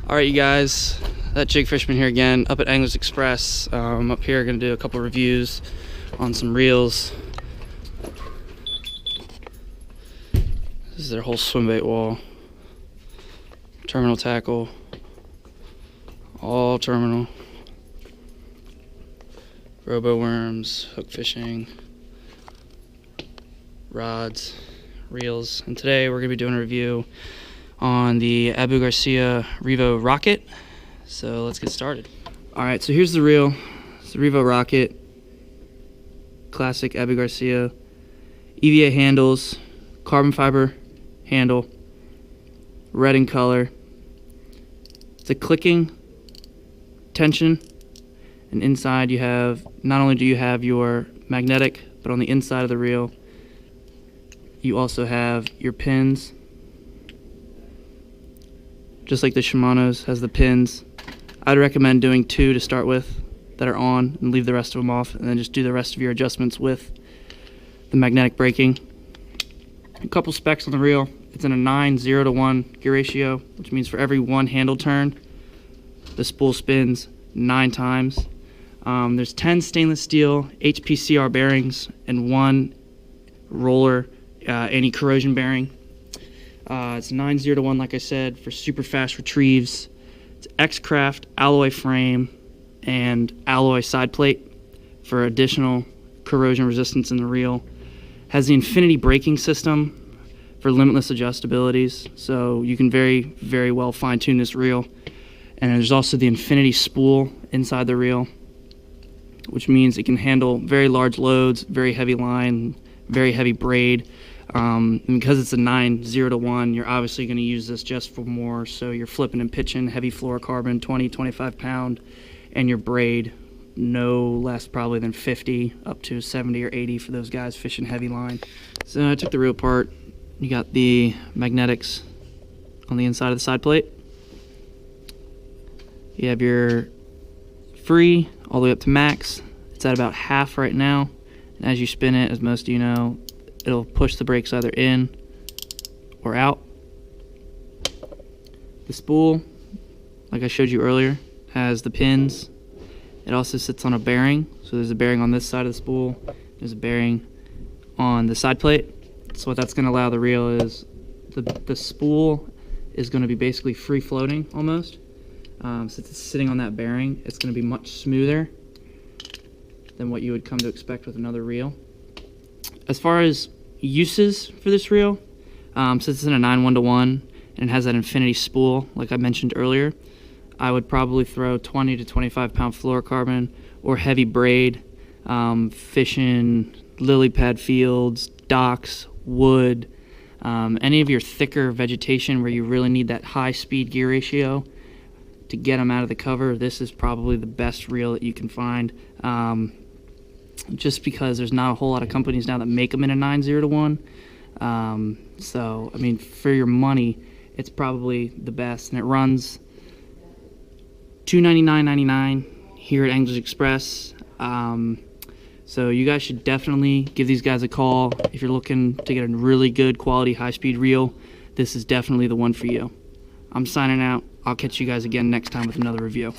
Alright, you guys, that Jig Fishman here again, up at Anglers Express. Up here, going to do a couple reviews on some reels. This is their whole swim bait wall. Terminal tackle. All terminal. Robo worms, hook fishing, rods, reels. And today we're going to be doing a review on the Garcia Revo Rocket. So let's get started. Alright, so here's the reel. It's the Revo Rocket. Classic Garcia. EVA handles, carbon fiber handle, red in color. It's a clicking tension, and inside you have, not only do you have your magnetic, but on the inside of the reel you also have your pins. Just like the Shimano's has the pins. I'd recommend doing 2 to start with that are on and leave the rest of them off, and then just do the rest of your adjustments with the magnetic braking. A couple specs on the reel. It's in a 9:0:1 gear ratio, which means for every 1 handle turn the spool spins 9 times. There's 10 stainless steel HPCR bearings and 1 roller anti-corrosion bearing. It's 9:0:1, like I said, for super fast retrieves. It's X-Craft alloy frame and alloy side plate for additional corrosion resistance in the reel. Has the infinity braking system for limitless adjustabilities, so you can very, very well fine-tune this reel. And there's also the infinity spool inside the reel, which means it can handle very large loads, very heavy line, very heavy braid. And because it's a 9:0:1, you're obviously going to use this just for more, so you're flipping and pitching heavy fluorocarbon, 20-25 pound, and your braid no less probably than 50 up to 70 or 80 for those guys fishing heavy line. So I took the reel apart. You got the magnetics on the inside of the side plate. You have your free all the way up to max. It's at about half right now, and as you spin it, as most of you know, it'll push the brakes either in or out. The spool, like I showed you earlier, has the pins. It also sits on a bearing, so there's a bearing on this side of the spool, there's a bearing on the side plate. So what that's going to allow the reel is the spool is going to be basically free floating almost. Since it's sitting on that bearing, it's going to be much smoother than what you would come to expect with another reel. As far as uses for this reel, since it's in a 9:1:1 and it has that infinity spool like I mentioned earlier, I would probably throw 20 to 25 pound fluorocarbon or heavy braid, fishing lily pad fields, docks, wood, any of your thicker vegetation where you really need that high speed gear ratio to get them out of the cover. This is probably the best reel that you can find. Just because there's not a whole lot of companies now that make them in a 9:0:1. So, I mean, for your money, it's probably the best. And it runs $299.99 here at Anglers Express. So you guys should definitely give these guys a call. If you're looking to get a really good quality high-speed reel, this is definitely the one for you. I'm signing out. I'll catch you guys again next time with another review.